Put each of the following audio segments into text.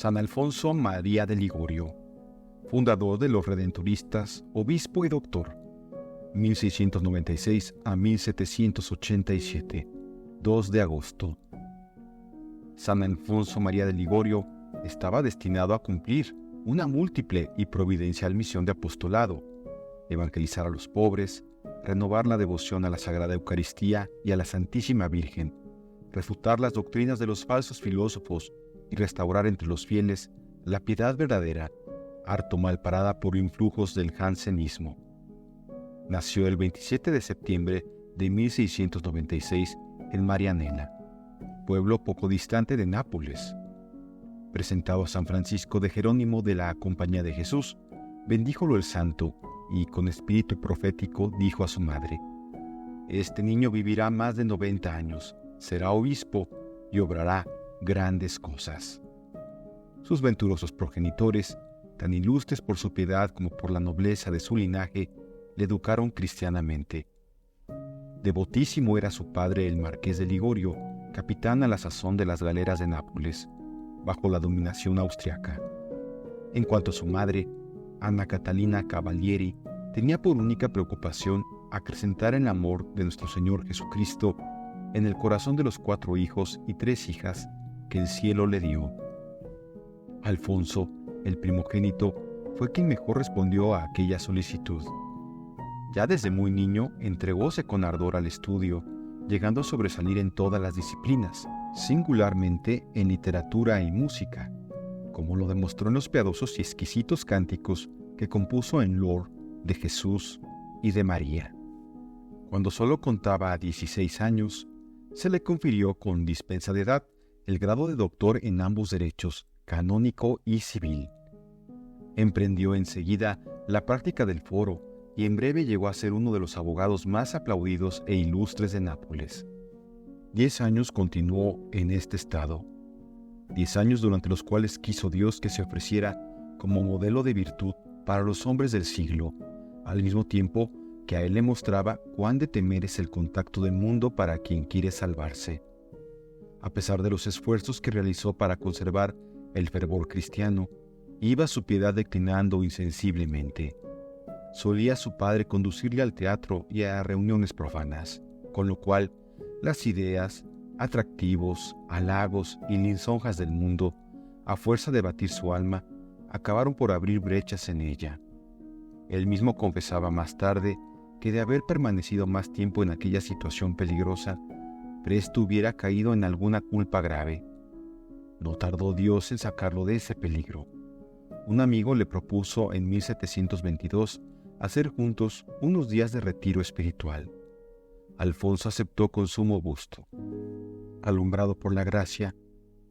San Alfonso María de Ligorio, fundador de los Redentoristas, obispo y doctor, 1696 a 1787, 2 de agosto. San Alfonso María de Ligorio estaba destinado a cumplir una múltiple y providencial misión de apostolado: evangelizar a los pobres, renovar la devoción a la Sagrada Eucaristía y a la Santísima Virgen, refutar las doctrinas de los falsos filósofos y restaurar entre los fieles la piedad verdadera, harto mal parada por influjos del jansenismo. Nació el 27 de septiembre de 1696 en Marianela, pueblo poco distante de Nápoles. Presentado a San Francisco de Jerónimo de la Compañía de Jesús, bendíjolo el santo y con espíritu profético dijo a su madre: «Este niño vivirá más de 90 años, será obispo y obrará grandes cosas». Sus venturosos progenitores, tan ilustres por su piedad como por la nobleza de su linaje, le educaron cristianamente. Devotísimo era su padre, el marqués de Ligorio, capitán a la sazón de las galeras de Nápoles, bajo la dominación austriaca. En cuanto a su madre, Ana Catalina Cavalieri, tenía por única preocupación acrecentar el amor de nuestro Señor Jesucristo en el corazón de los 4 hijos y 3 hijas que el cielo le dio. Alfonso, el primogénito, fue quien mejor respondió a aquella solicitud. Ya desde muy niño entregóse con ardor al estudio, llegando a sobresalir en todas las disciplinas, singularmente en literatura y música, como lo demostró en los piadosos y exquisitos cánticos que compuso en loor de Jesús y de María. Cuando solo contaba 16 años, se le confirió con dispensa de edad el grado de doctor en ambos derechos, canónico y civil. Emprendió enseguida la práctica del foro y en breve llegó a ser uno de los abogados más aplaudidos e ilustres de Nápoles. 10 años continuó en este estado, 10 años durante los cuales quiso Dios que se ofreciera como modelo de virtud para los hombres del siglo, al mismo tiempo que a él le mostraba cuán de temer es el contacto del mundo para quien quiere salvarse. A pesar de los esfuerzos que realizó para conservar el fervor cristiano, iba su piedad declinando insensiblemente. Solía su padre conducirle al teatro y a reuniones profanas, con lo cual las ideas, atractivos, halagos y lisonjas del mundo, a fuerza de batir su alma, acabaron por abrir brechas en ella. Él mismo confesaba más tarde que de haber permanecido más tiempo en aquella situación peligrosa, presto hubiera caído en alguna culpa grave. No tardó Dios en sacarlo de ese peligro. Un amigo le propuso en 1722 hacer juntos unos días de retiro espiritual. Alfonso aceptó con sumo gusto. Alumbrado por la gracia,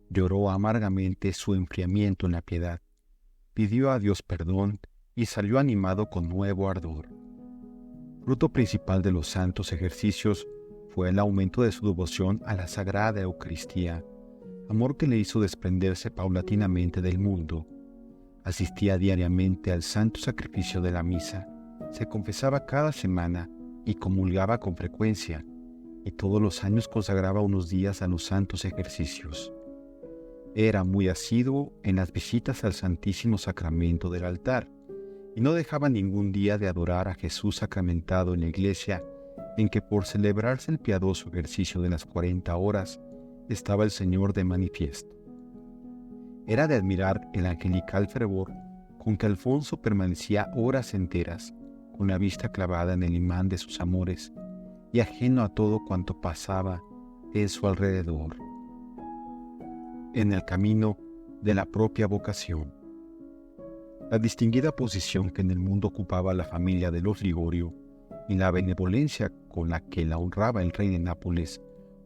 lloró amargamente su enfriamiento en la piedad, pidió a Dios perdón y salió animado con nuevo ardor. Fruto principal de los santos ejercicios fue el aumento de su devoción a la Sagrada Eucaristía, amor que le hizo desprenderse paulatinamente del mundo. Asistía diariamente al santo sacrificio de la misa, se confesaba cada semana y comulgaba con frecuencia, y todos los años consagraba unos días a los santos ejercicios. Era muy asiduo en las visitas al Santísimo Sacramento del altar, y no dejaba ningún día de adorar a Jesús sacramentado en la iglesia, en que por celebrarse el piadoso ejercicio de las 40 horas, estaba el Señor de manifiesto. Era de admirar el angelical fervor con que Alfonso permanecía horas enteras, con la vista clavada en el imán de sus amores y ajeno a todo cuanto pasaba en su alrededor. En el camino de la propia vocación. La distinguida posición que en el mundo ocupaba la familia de los Ligorio y la benevolencia con la que la honraba el rey de Nápoles,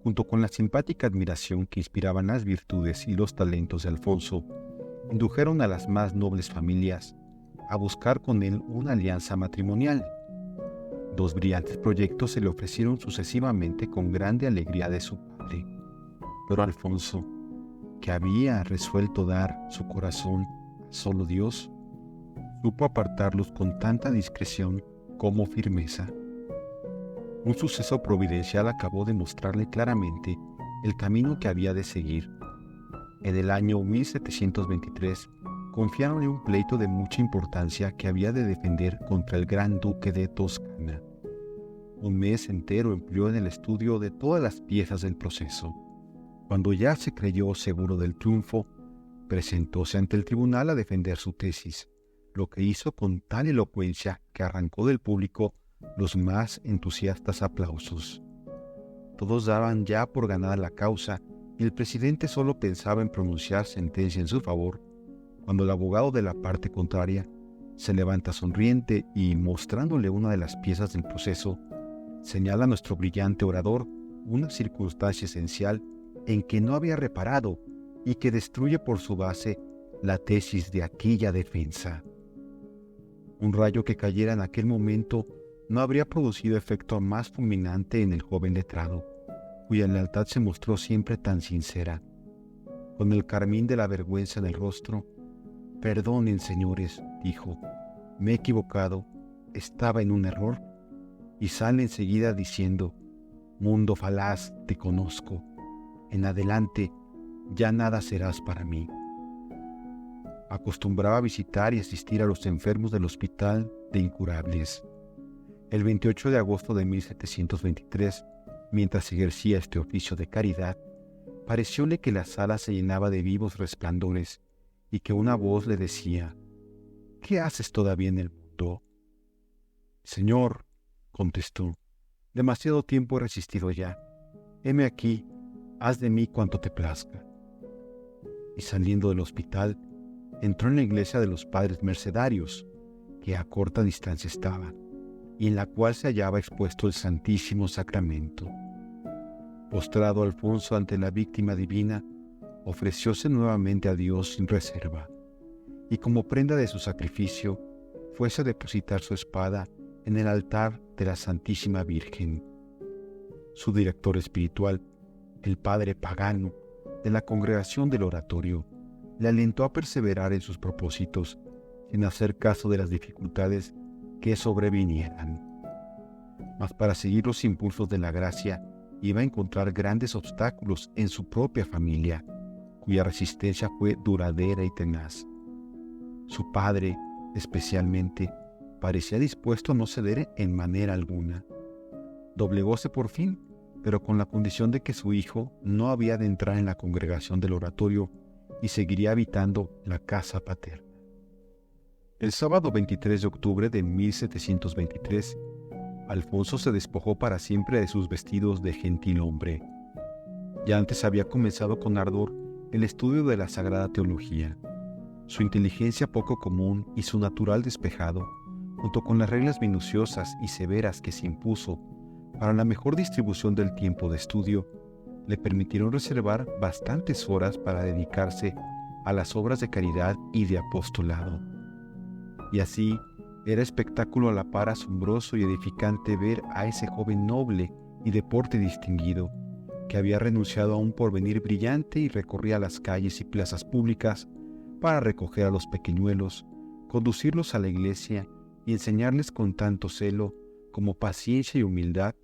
junto con la simpática admiración que inspiraban las virtudes y los talentos de Alfonso, indujeron a las más nobles familias a buscar con él una alianza matrimonial. 2 brillantes proyectos se le ofrecieron sucesivamente con grande alegría de su padre, pero Alfonso, que había resuelto dar su corazón a solo Dios, supo apartarlos con tanta discreción como firmeza. Un suceso providencial acabó de mostrarle claramente el camino que había de seguir. En el año 1723, confiaron en un pleito de mucha importancia que había de defender contra el gran duque de Toscana. Un mes entero empleó en el estudio de todas las piezas del proceso. Cuando ya se creyó seguro del triunfo, presentóse ante el tribunal a defender su tesis, lo que hizo con tal elocuencia que arrancó del público los más entusiastas aplausos. Todos daban ya por ganada la causa y el presidente solo pensaba en pronunciar sentencia en su favor, cuando el abogado de la parte contraria se levanta sonriente y, mostrándole una de las piezas del proceso, señala a nuestro brillante orador una circunstancia esencial en que no había reparado y que destruye por su base la tesis de aquella defensa. Un rayo que cayera en aquel momento no habría producido efecto más fulminante en el joven letrado, cuya lealtad se mostró siempre tan sincera. Con el carmín de la vergüenza en el rostro: «Perdonen, señores», dijo, «me he equivocado, estaba en un error», y sale enseguida diciendo: «Mundo falaz, te conozco, en adelante ya nada serás para mí». Acostumbraba a visitar y asistir a los enfermos del Hospital de Incurables. El 28 de agosto de 1723, mientras ejercía este oficio de caridad, parecióle que la sala se llenaba de vivos resplandores y que una voz le decía: «¿Qué haces todavía en el mundo?». «Señor», contestó, «demasiado tiempo he resistido ya. Heme aquí, haz de mí cuanto te plazca». Y saliendo del hospital, entró en la iglesia de los padres mercedarios, que a corta distancia estaba, y en la cual se hallaba expuesto el Santísimo Sacramento. Postrado Alfonso ante la víctima divina, ofrecióse nuevamente a Dios sin reserva, y como prenda de su sacrificio, fuese a depositar su espada en el altar de la Santísima Virgen. Su director espiritual, el padre Pagano, de la congregación del oratorio, le alentó a perseverar en sus propósitos, sin hacer caso de las dificultades que sobrevinieran. Mas para seguir los impulsos de la gracia, iba a encontrar grandes obstáculos en su propia familia, cuya resistencia fue duradera y tenaz. Su padre, especialmente, parecía dispuesto a no ceder en manera alguna. Doblegóse por fin, pero con la condición de que su hijo no había de entrar en la congregación del oratorio y seguiría habitando la casa paterna. El sábado 23 de octubre de 1723, Alfonso se despojó para siempre de sus vestidos de gentilhombre. Ya antes había comenzado con ardor el estudio de la Sagrada Teología. Su inteligencia poco común y su natural despejado, junto con las reglas minuciosas y severas que se impuso para la mejor distribución del tiempo de estudio, le permitieron reservar bastantes horas para dedicarse a las obras de caridad y de apostolado. Y así era espectáculo a la par asombroso y edificante ver a ese joven noble y de porte distinguido, que había renunciado a un porvenir brillante y recorría las calles y plazas públicas para recoger a los pequeñuelos, conducirlos a la iglesia y enseñarles con tanto celo como paciencia y humildad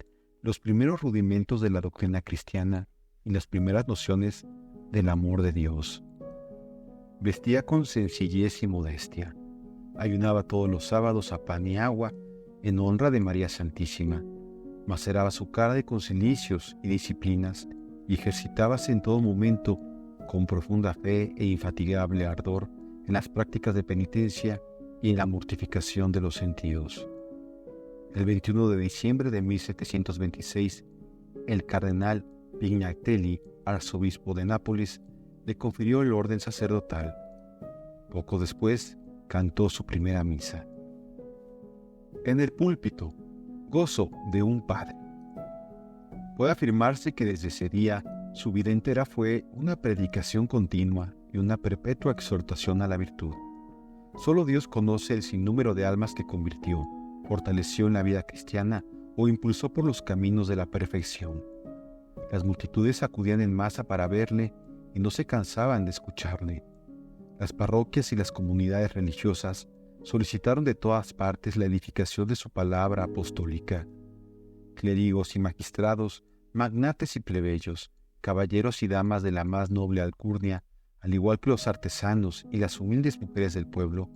los primeros rudimentos de la doctrina cristiana y las primeras nociones del amor de Dios. Vestía con sencillez y modestia. Ayunaba todos los sábados a pan y agua en honra de María Santísima. Maceraba su carne con cilicios y disciplinas y ejercitábase en todo momento con profunda fe e infatigable ardor en las prácticas de penitencia y en la mortificación de los sentidos. El 21 de diciembre de 1726, el cardenal Pignatelli, arzobispo de Nápoles, le confirió el orden sacerdotal. Poco después, cantó su primera misa. En el púlpito, gozo de un padre. Puede afirmarse que desde ese día su vida entera fue una predicación continua y una perpetua exhortación a la virtud. Solo Dios conoce el sinnúmero de almas que convirtió, fortaleció en la vida cristiana o impulsó por los caminos de la perfección. Las multitudes acudían en masa para verle y no se cansaban de escucharle. Las parroquias y las comunidades religiosas solicitaron de todas partes la edificación de su palabra apostólica. Clérigos y magistrados, magnates y plebeyos, caballeros y damas de la más noble alcurnia, al igual que los artesanos y las humildes mujeres del pueblo,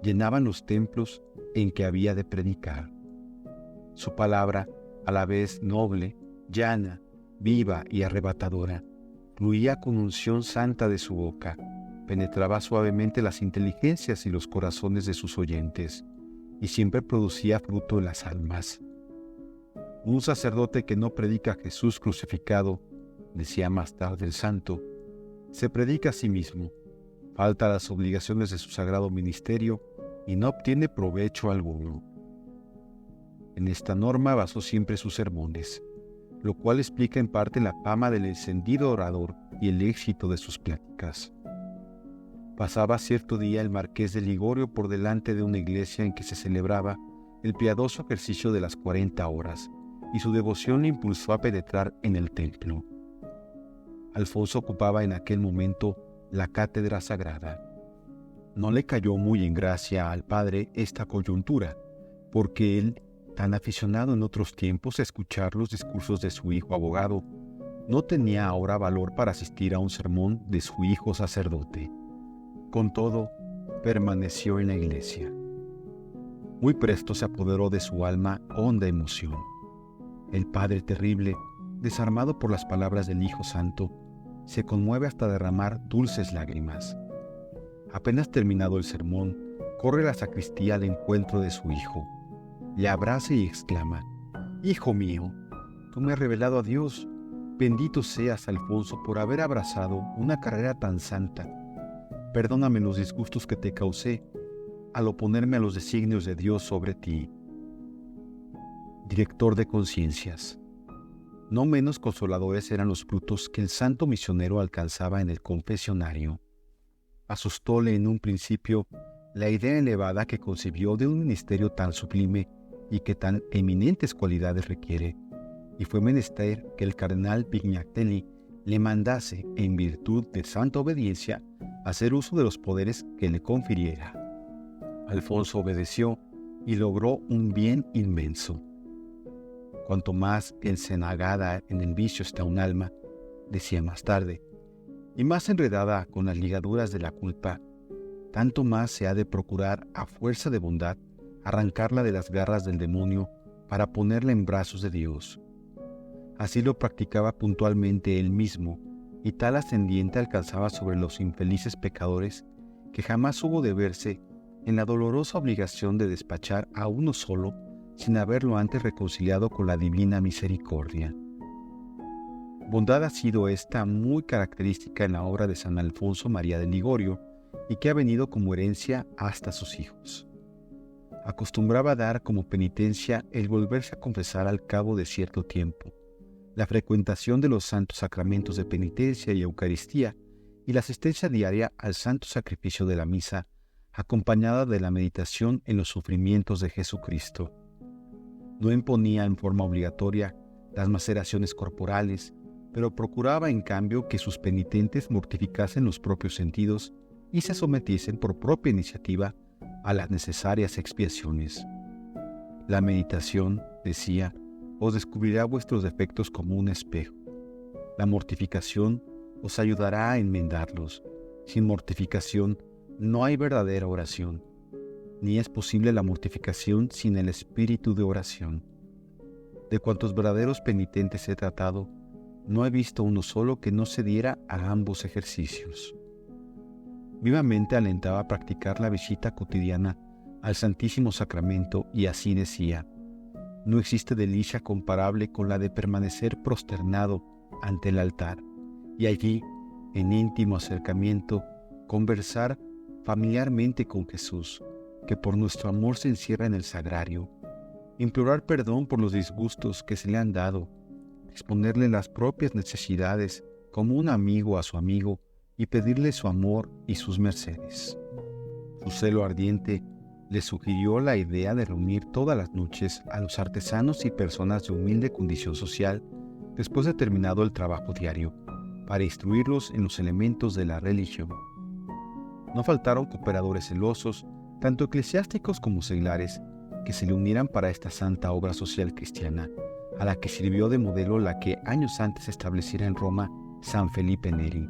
llenaban los templos en que había de predicar. Su palabra, a la vez noble, llana, viva y arrebatadora, fluía con unción santa de su boca, penetraba suavemente las inteligencias y los corazones de sus oyentes, y siempre producía fruto en las almas. Un sacerdote que no predica a Jesús crucificado, decía más tarde el santo, se predica a sí mismo, falta a las obligaciones de su sagrado ministerio y no obtiene provecho alguno. En esta norma basó siempre sus sermones, lo cual explica en parte la fama del encendido orador y el éxito de sus pláticas. Pasaba cierto día el marqués de Ligorio por delante de una iglesia en que se celebraba el piadoso ejercicio de las 40 horas, y su devoción le impulsó a penetrar en el templo. Alfonso ocupaba en aquel momento la cátedra sagrada. No le cayó muy en gracia al padre esta coyuntura, porque él, tan aficionado en otros tiempos a escuchar los discursos de su hijo abogado, no tenía ahora valor para asistir a un sermón de su hijo sacerdote. Con todo, permaneció en la iglesia. Muy presto se apoderó de su alma honda emoción. El Padre Terrible, desarmado por las palabras del Hijo Santo, se conmueve hasta derramar dulces lágrimas. Apenas terminado el sermón, corre a la sacristía al encuentro de su hijo. Le abraza y exclama: «Hijo mío, tú me has revelado a Dios. Bendito seas, Alfonso, por haber abrazado una carrera tan santa. Perdóname los disgustos que te causé al oponerme a los designios de Dios sobre ti». Director de conciencias. No menos consoladores eran los frutos que el santo misionero alcanzaba en el confesionario. Asustóle en un principio la idea elevada que concibió de un ministerio tan sublime y que tan eminentes cualidades requiere, y fue menester que el cardenal Pignatelli le mandase, en virtud de santa obediencia, hacer uso de los poderes que le confiriera. Alfonso obedeció y logró un bien inmenso. Cuanto más encenagada en el vicio está un alma, decía más tarde, y más enredada con las ligaduras de la culpa, tanto más se ha de procurar, a fuerza de bondad, arrancarla de las garras del demonio para ponerla en brazos de Dios. Así lo practicaba puntualmente él mismo, y tal ascendiente alcanzaba sobre los infelices pecadores que jamás hubo de verse en la dolorosa obligación de despachar a uno solo sin haberlo antes reconciliado con la divina misericordia. Bondad ha sido esta muy característica en la obra de San Alfonso María de Ligorio y que ha venido como herencia hasta sus hijos. Acostumbraba a dar como penitencia el volverse a confesar al cabo de cierto tiempo, la frecuentación de los santos sacramentos de penitencia y Eucaristía y la asistencia diaria al santo sacrificio de la misa, acompañada de la meditación en los sufrimientos de Jesucristo. No imponía en forma obligatoria las maceraciones corporales, pero procuraba en cambio que sus penitentes mortificasen los propios sentidos y se sometiesen por propia iniciativa a las necesarias expiaciones. La meditación, decía, os descubrirá vuestros defectos como un espejo. La mortificación os ayudará a enmendarlos. Sin mortificación no hay verdadera oración, ni es posible la mortificación sin el espíritu de oración. De cuantos verdaderos penitentes he tratado, no he visto uno solo que no se diera a ambos ejercicios. Vivamente alentaba a practicar la visita cotidiana al Santísimo Sacramento y así decía: no existe delicia comparable con la de permanecer prosternado ante el altar y allí, en íntimo acercamiento, conversar familiarmente con Jesús, que por nuestro amor se encierra en el sagrario, implorar perdón por los disgustos que se le han dado, exponerle las propias necesidades como un amigo a su amigo y pedirle su amor y sus mercedes. Su celo ardiente le sugirió la idea de reunir todas las noches a los artesanos y personas de humilde condición social después de terminado el trabajo diario, para instruirlos en los elementos de la religión. No faltaron cooperadores celosos, tanto eclesiásticos como seglares, que se le unieran para esta santa obra social cristiana, a la que sirvió de modelo la que años antes estableciera en Roma San Felipe Neri.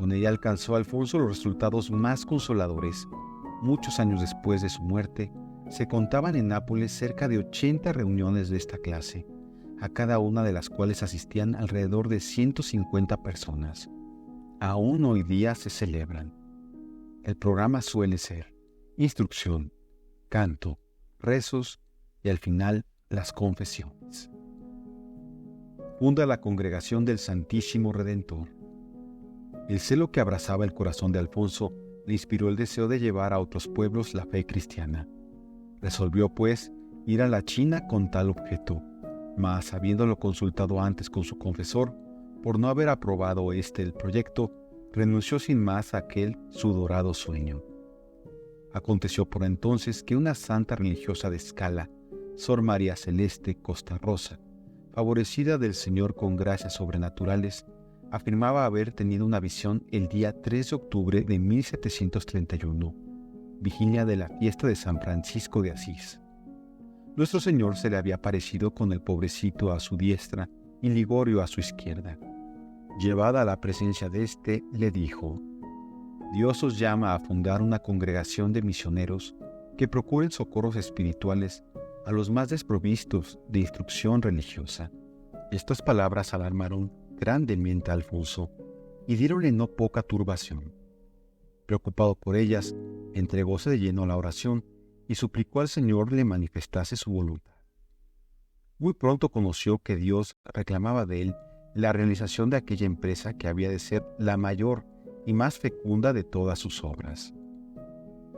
Con ella alcanzó Alfonso los resultados más consoladores. Muchos años después de su muerte, se contaban en Nápoles cerca de 80 reuniones de esta clase, a cada una de las cuales asistían alrededor de 150 personas. Aún hoy día se celebran. El programa suele ser instrucción, canto, rezos y al final las confesiones. Funda la Congregación del Santísimo Redentor. El celo que abrazaba el corazón de Alfonso le inspiró el deseo de llevar a otros pueblos la fe cristiana. Resolvió, pues, ir a la China con tal objeto, mas habiéndolo consultado antes con su confesor, por no haber aprobado el proyecto, renunció sin más a aquel su dorado sueño. Aconteció por entonces que una santa religiosa de Scala, Sor María Celeste Costa Rosa, favorecida del Señor con gracias sobrenaturales, afirmaba haber tenido una visión el día 3 de octubre de 1731, vigilia de la fiesta de San Francisco de Asís. Nuestro Señor se le había aparecido con el pobrecito a su diestra y Ligorio a su izquierda. Llevada a la presencia de éste, le dijo: Dios os llama a fundar una congregación de misioneros que procuren socorros espirituales a los más desprovistos de instrucción religiosa. Estas palabras alarmaron grandemente a Alfonso y dieronle no poca turbación. Preocupado por ellas, entregóse de lleno a la oración y suplicó al Señor le manifestase su voluntad. Muy pronto conoció que Dios reclamaba de él la realización de aquella empresa que había de ser la mayor y más fecunda de todas sus obras.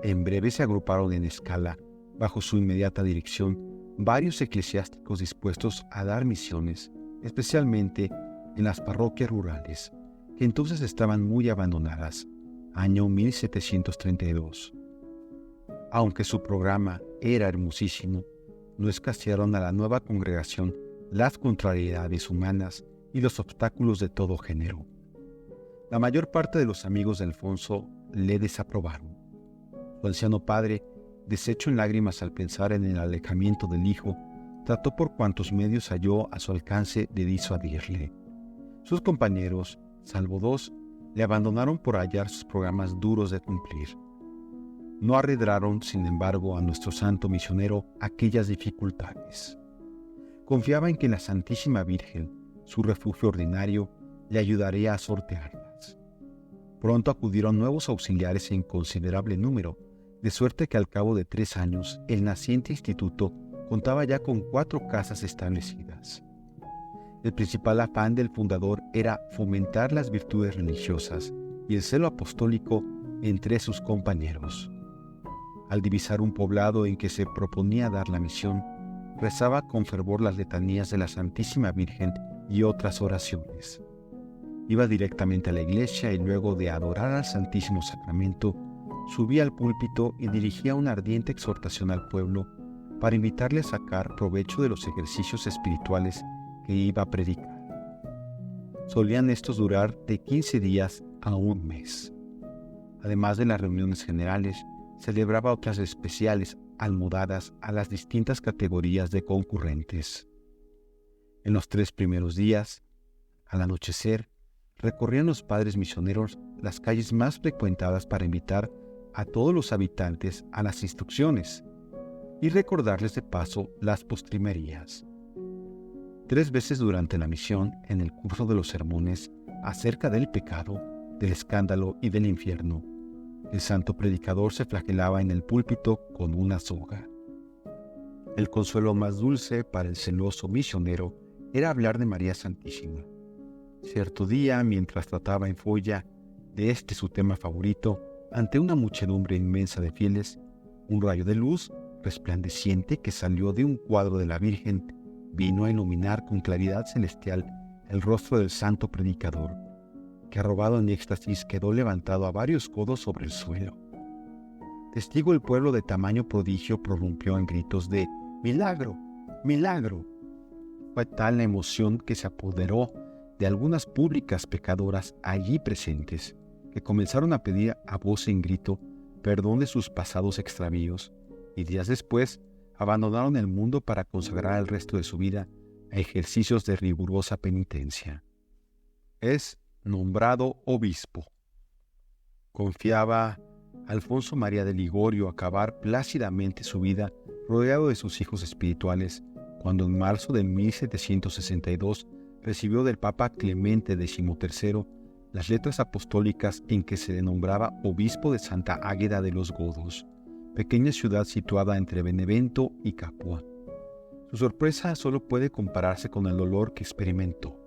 En breve se agruparon en Scala, bajo su inmediata dirección, varios eclesiásticos dispuestos a dar misiones, especialmente en las parroquias rurales, que entonces estaban muy abandonadas, año 1732. Aunque su programa era hermosísimo, no escasearon a la nueva congregación las contrariedades humanas y los obstáculos de todo género. La mayor parte de los amigos de Alfonso le desaprobaron. Su anciano padre, deshecho en lágrimas al pensar en el alejamiento del hijo, trató por cuantos medios halló a su alcance de disuadirle. Sus compañeros, salvo 2, le abandonaron por hallar sus programas duros de cumplir. No arredraron, sin embargo, a nuestro santo misionero aquellas dificultades. Confiaba en que la Santísima Virgen, su refugio ordinario, le ayudaría a sortearlas. Pronto acudieron nuevos auxiliares en considerable número, de suerte que al cabo de 3 años el naciente instituto contaba ya con 4 casas establecidas. El principal afán del fundador era fomentar las virtudes religiosas y el celo apostólico entre sus compañeros. Al divisar un poblado en que se proponía dar la misión, rezaba con fervor las letanías de la Santísima Virgen y otras oraciones. Iba directamente a la iglesia y luego de adorar al Santísimo Sacramento, subía al púlpito y dirigía una ardiente exhortación al pueblo para invitarle a sacar provecho de los ejercicios espirituales que iba a predicar. Solían estos durar de 15 días a un mes. Además de las reuniones generales, celebraba otras especiales almudadas a las distintas categorías de concurrentes. En los 3 primeros días, al anochecer, recorrían los padres misioneros las calles más frecuentadas para invitar a todos los habitantes a las instrucciones y recordarles de paso las postrimerías. 3 veces durante la misión, en el curso de los sermones acerca del pecado, del escándalo y del infierno, el santo predicador se flagelaba en el púlpito con una soga. El consuelo más dulce para el celoso misionero era hablar de María Santísima. Cierto día, mientras trataba en folla de su tema favorito, ante una muchedumbre inmensa de fieles, un rayo de luz resplandeciente que salió de un cuadro de la Virgen vino a iluminar con claridad celestial el rostro del santo predicador, que arrobado en éxtasis quedó levantado a varios codos sobre el suelo. Testigo el pueblo de tamaño prodigio prorrumpió en gritos de ¡milagro! ¡milagro! Fue tal la emoción que se apoderó de algunas públicas pecadoras allí presentes, que comenzaron a pedir a voz en grito perdón de sus pasados extravíos, y días después abandonaron el mundo para consagrar el resto de su vida a ejercicios de rigurosa penitencia. Es nombrado obispo. Confiaba Alfonso María de Ligorio acabar plácidamente su vida rodeado de sus hijos espirituales, cuando en marzo de 1762 recibió del Papa Clemente XIII las letras apostólicas en que se le nombraba obispo de Santa Águeda de los Godos, pequeña ciudad situada entre Benevento y Capua. Su sorpresa solo puede compararse con el dolor que experimentó.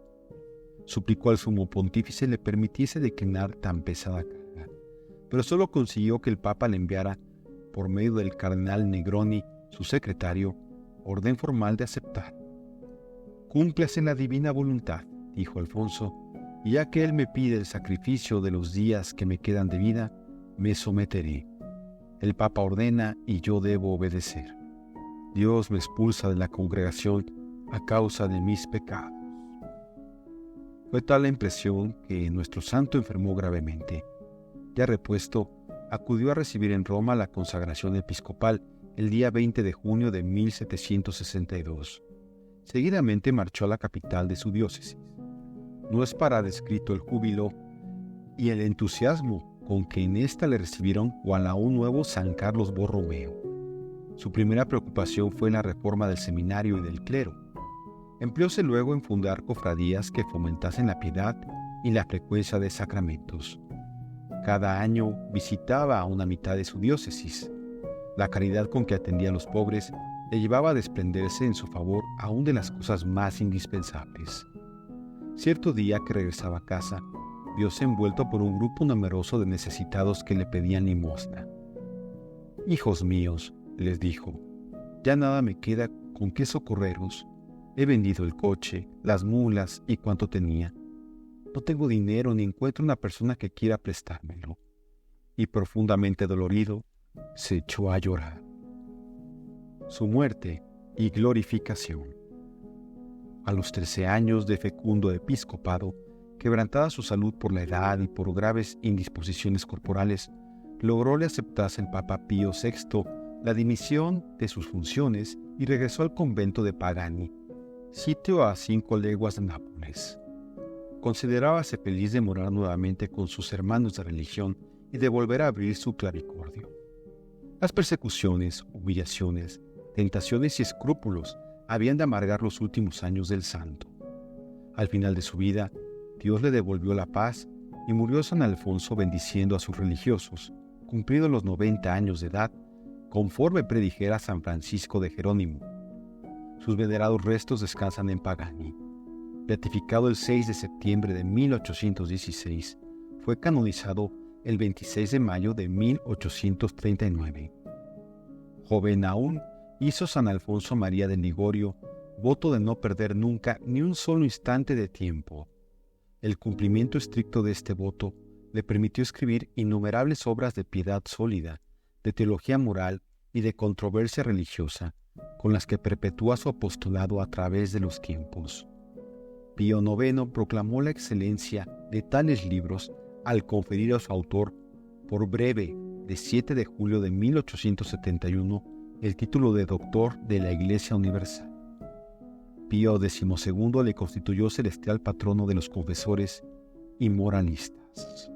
Suplicó al sumo pontífice le permitiese declinar tan pesada carga, pero solo consiguió que el Papa le enviara, por medio del cardenal Negroni, su secretario, orden formal de aceptar. «Cúmplase la divina voluntad», dijo Alfonso, «y ya que él me pide el sacrificio de los días que me quedan de vida, me someteré. El Papa ordena y yo debo obedecer. Dios me expulsa de la congregación a causa de mis pecados». Fue tal la impresión que nuestro santo enfermó gravemente. Ya repuesto, acudió a recibir en Roma la consagración episcopal el día 20 de junio de 1762. Seguidamente marchó a la capital de su diócesis. No es para descrito el júbilo y el entusiasmo con que en ésta le recibieron cual a un nuevo San Carlos Borromeo. Su primera preocupación fue la reforma del seminario y del clero. Empleóse luego en fundar cofradías que fomentasen la piedad y la frecuencia de sacramentos. Cada año visitaba a una mitad de su diócesis. La caridad con que atendía a los pobres le llevaba a desprenderse en su favor aún de las cosas más indispensables. Cierto día que regresaba a casa, viose envuelto por un grupo numeroso de necesitados que le pedían limosna. «Hijos míos», les dijo, «ya nada me queda con qué socorreros. He vendido el coche, las mulas y cuanto tenía. No tengo dinero ni encuentro una persona que quiera prestármelo». Y profundamente dolorido, se echó a llorar. Su muerte y glorificación. A los 13 años de fecundo episcopado, quebrantada su salud por la edad y por graves indisposiciones corporales, logró le aceptase el Papa Pío VI la dimisión de sus funciones y regresó al convento de Pagani, sitio a 5 leguas de Nápoles. Considerábase feliz de morar nuevamente con sus hermanos de religión y de volver a abrir su clavicordio. Las persecuciones, humillaciones, tentaciones y escrúpulos habían de amargar los últimos años del santo. Al final de su vida, Dios le devolvió la paz y murió San Alfonso bendiciendo a sus religiosos, cumplidos los 90 años de edad, conforme predijera San Francisco de Jerónimo. Sus venerados restos descansan en Pagani. Beatificado el 6 de septiembre de 1816, fue canonizado el 26 de mayo de 1839. Joven aún, hizo San Alfonso María de Ligorio voto de no perder nunca ni un solo instante de tiempo. El cumplimiento estricto de este voto le permitió escribir innumerables obras de piedad sólida, de teología moral y de controversia religiosa, con las que perpetúa su apostolado a través de los tiempos. Pío IX proclamó la excelencia de tales libros al conferir a su autor, por breve de 7 de julio de 1871, el título de doctor de la Iglesia Universal. Pío XII le constituyó celestial patrono de los confesores y moralistas.